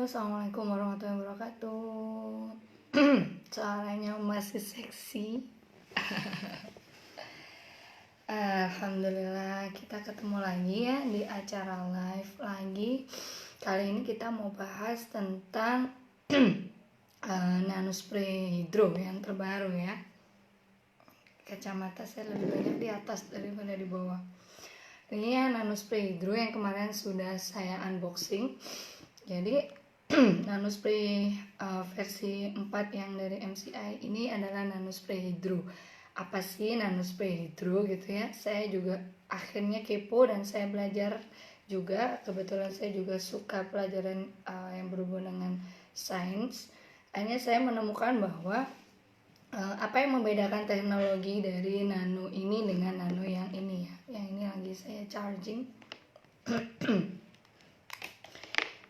Assalamualaikum warahmatullahi wabarakatuh. Suaranya masih seksi. Alhamdulillah kita ketemu lagi ya di acara live lagi. Kali ini kita mau bahas tentang nanospray hidro yang terbaru ya. Kacamata saya lebih banyak di atas daripada di bawah. Ini ya nanospray hidro yang kemarin sudah saya unboxing. Jadi nanospray versi 4 yang dari MCI ini adalah nanospray hidro. Apa sih nanospray hidro gitu ya? Saya juga akhirnya kepo dan saya belajar juga. Kebetulan saya juga suka pelajaran yang berhubungan dengan sains. Akhirnya saya menemukan bahwa apa yang membedakan teknologi dari nano ini dengan nano yang ini ya. Yang ini lagi saya charging.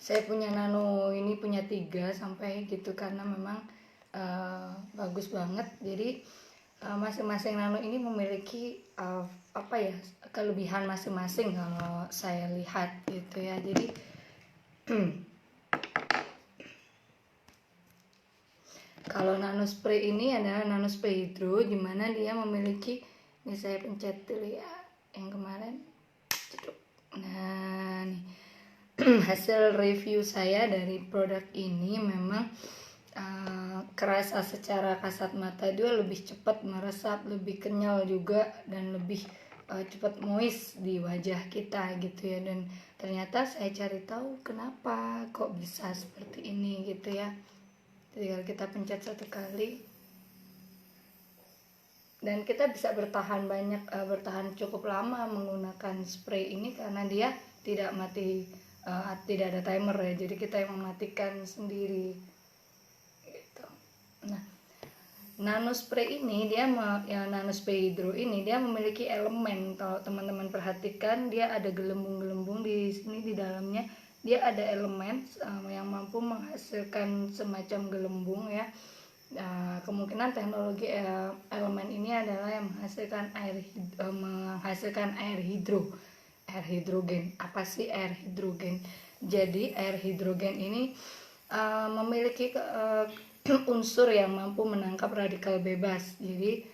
Saya punya nano ini punya 3 sampai gitu karena memang bagus banget. Jadi masing-masing nano ini memiliki kelebihan masing-masing kalau saya lihat gitu ya. Jadi kalau nanospray ini adalah nanospray hidro, di mana dia memiliki, ini saya pencet dulu ya yang kemarin. Nah nih hasil review saya dari produk ini memang kerasa secara kasat mata dia lebih cepat meresap, lebih kenyal juga, dan lebih cepat moist di wajah kita gitu ya. Dan ternyata saya cari tahu kenapa kok bisa seperti ini gitu ya. Jadi kalau kita pencet 1 kali dan kita bisa bertahan cukup lama menggunakan spray ini karena dia tidak mati. Tidak ada timer ya, jadi kita yang mematikan sendiri gitu. Nah, nanospray ini nanospray hidro ini dia memiliki elemen. Kalau teman-teman perhatikan, dia ada gelembung-gelembung di sini di dalamnya. Dia ada elemen yang mampu menghasilkan semacam gelembung ya. Kemungkinan teknologi elemen ini adalah yang menghasilkan air hidrogen. Apa sih air hidrogen? Jadi air hidrogen ini memiliki unsur yang mampu menangkap radikal bebas. Jadi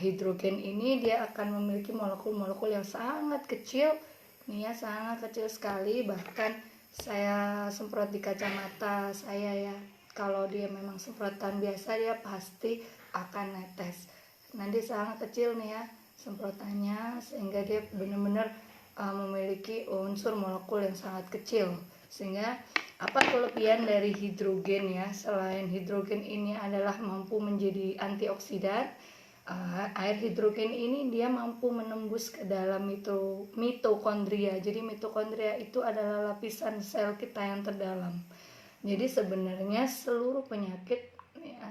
hidrogen ini dia akan memiliki molekul-molekul yang sangat kecil, nih ya, sangat kecil sekali. Bahkan saya semprot di kacamata saya ya. Kalau dia memang semprotan biasa, dia pasti akan netes. Nanti sangat kecil nih ya semprotannya, sehingga dia benar-benar memiliki unsur molekul yang sangat kecil. Sehingga apa kelebihan dari hidrogen ya? Selain hidrogen ini adalah mampu menjadi antioksidan, air hidrogen ini dia mampu menembus ke dalam mitokondria. Jadi mitokondria itu adalah lapisan sel kita yang terdalam. Jadi sebenarnya seluruh penyakit,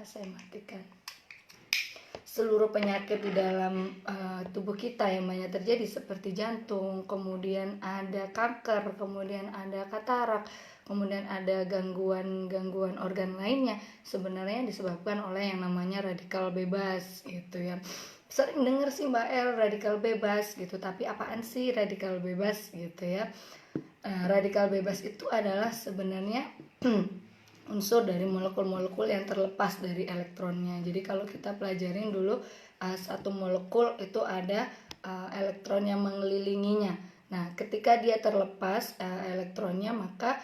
saya matikan. Seluruh penyakit di dalam tubuh kita yang banyak terjadi seperti jantung, kemudian ada kanker, kemudian ada katarak, kemudian ada gangguan organ lainnya, sebenarnya disebabkan oleh yang namanya radikal bebas gitu ya. Sering dengar sih Mbak El radikal bebas gitu, tapi apaan sih radikal bebas gitu ya. Radikal bebas itu adalah sebenarnya unsur dari molekul-molekul yang terlepas dari elektronnya. Jadi kalau kita pelajarin dulu, satu molekul itu ada elektron yang mengelilinginya. Nah, ketika dia terlepas elektronnya, maka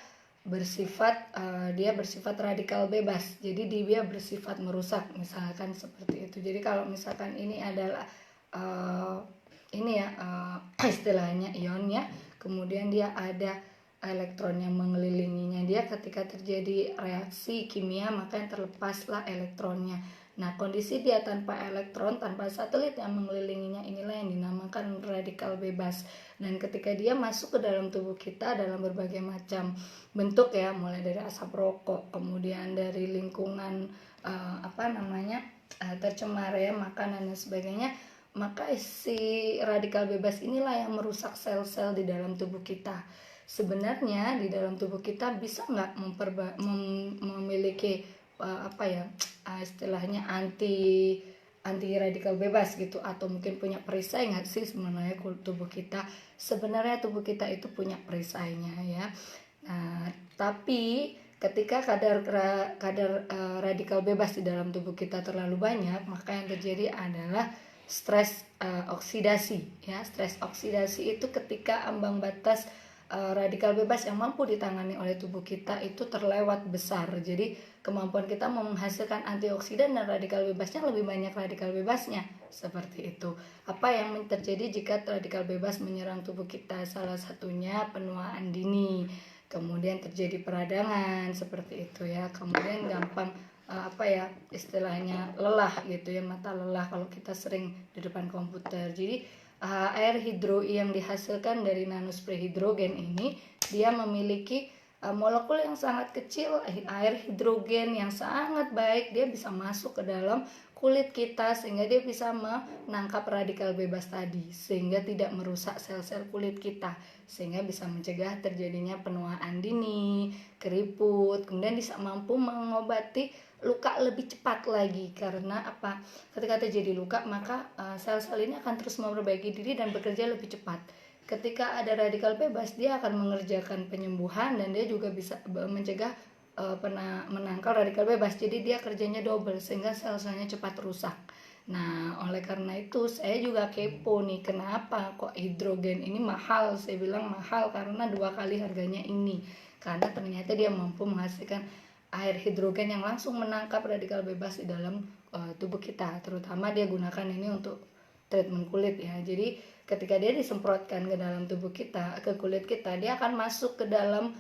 dia bersifat radikal bebas. Jadi dia bersifat merusak, misalkan seperti itu. Jadi kalau misalkan ini adalah istilahnya ion ya, kemudian dia ada elektron yang mengelilinginya, dia ketika terjadi reaksi kimia maka yang terlepaslah elektronnya. Nah, kondisi dia tanpa elektron, tanpa satelit yang mengelilinginya, inilah yang dinamakan radikal bebas. Dan ketika dia masuk ke dalam tubuh kita dalam berbagai macam bentuk ya, mulai dari asap rokok, kemudian dari lingkungan tercemar ya, makanan dan sebagainya, maka si radikal bebas inilah yang merusak sel-sel di dalam tubuh kita. Sebenarnya di dalam tubuh kita bisa nggak memiliki istilahnya anti radikal bebas gitu, atau mungkin punya perisai nggak sih sebenarnya tubuh kita? Sebenarnya tubuh kita itu punya perisainya ya. Nah, tapi Ketika kadar radikal bebas di dalam tubuh kita terlalu banyak, maka yang terjadi adalah stres oksidasi ya. Stres oksidasi itu ketika ambang batas radikal bebas yang mampu ditangani oleh tubuh kita itu terlewat besar. Jadi kemampuan kita menghasilkan antioksidan dan radikal bebasnya lebih banyak radikal bebasnya, seperti itu. Apa yang terjadi jika radikal bebas menyerang tubuh kita? Salah satunya penuaan dini, kemudian terjadi peradangan seperti itu ya, kemudian gampang istilahnya lelah gitu ya, mata lelah kalau kita sering di depan komputer. Jadi air hidroi yang dihasilkan dari nanospray hidrogen ini dia memiliki molekul yang sangat kecil air hidrogen yang sangat baik. Dia bisa masuk ke dalam kulit kita sehingga dia bisa menangkap radikal bebas tadi, sehingga tidak merusak sel-sel kulit kita, sehingga bisa mencegah terjadinya penuaan dini, keriput, kemudian bisa mampu mengobati luka lebih cepat lagi. Karena apa? Ketika terjadi luka, maka sel-sel ini akan terus memperbaiki diri dan bekerja lebih cepat. Ketika ada radikal bebas, dia akan mengerjakan penyembuhan dan dia juga bisa mencegah menangkal radikal bebas. Jadi dia kerjanya double sehingga sel-selnya cepat rusak. Nah, oleh karena itu saya juga kepo nih, kenapa kok hidrogen ini mahal? Saya bilang mahal karena 2 kali harganya ini. Karena ternyata dia mampu menghasilkan air hidrogen yang langsung menangkap radikal bebas di dalam tubuh kita. Terutama dia gunakan ini untuk treatment kulit ya. Jadi ketika dia disemprotkan ke dalam tubuh kita, ke kulit kita, dia akan masuk ke dalam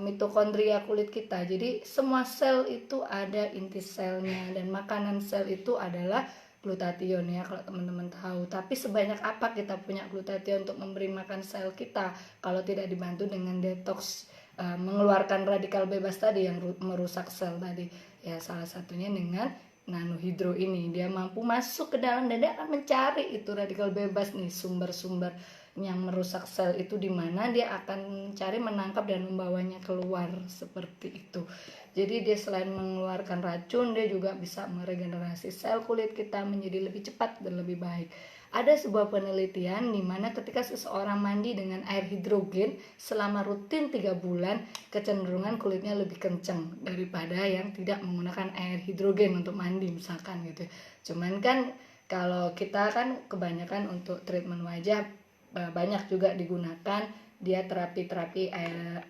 mitokondria kulit kita. Jadi semua sel itu ada inti selnya, dan makanan sel itu adalah glutathione ya, kalau teman-teman tahu. Tapi sebanyak apa kita punya glutathione untuk memberi makan sel kita kalau tidak dibantu dengan detox, mengeluarkan radikal bebas tadi yang merusak sel tadi ya. Salah satunya dengan nanohidro ini, dia mampu masuk ke dalam dan dia akan mencari itu radikal bebas nih, sumber-sumber yang merusak sel itu di mana, dia akan mencari, menangkap dan membawanya keluar seperti itu. Jadi dia selain mengeluarkan racun, dia juga bisa meregenerasi sel kulit kita menjadi lebih cepat dan lebih baik. Ada sebuah penelitian di mana ketika seseorang mandi dengan air hidrogen selama rutin 3 bulan, kecenderungan kulitnya lebih kencang daripada yang tidak menggunakan air hidrogen untuk mandi misalkan gitu. Cuman kan kalau kita kan kebanyakan untuk treatment wajah banyak juga digunakan dia terapi-terapi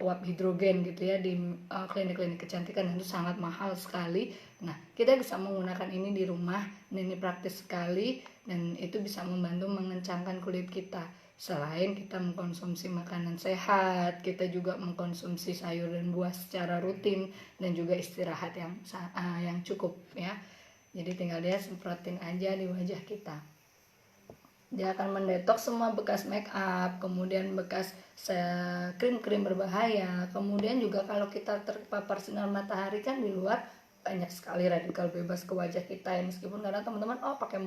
uap hidrogen gitu ya di klinik-klinik kecantikan, itu sangat mahal sekali. Nah, kita bisa menggunakan ini di rumah, ini praktis sekali dan itu bisa membantu mengencangkan kulit kita. Selain kita mengkonsumsi makanan sehat, kita juga mengkonsumsi sayur dan buah secara rutin dan juga istirahat yang cukup ya. Jadi tinggal dia semprotin aja di wajah kita. Dia akan mendetoks semua bekas make up, kemudian bekas krim-krim berbahaya. Kemudian juga kalau kita terpapar sinar matahari kan di luar banyak sekali radikal bebas ke wajah kita ya, meskipun kadang teman-teman pakai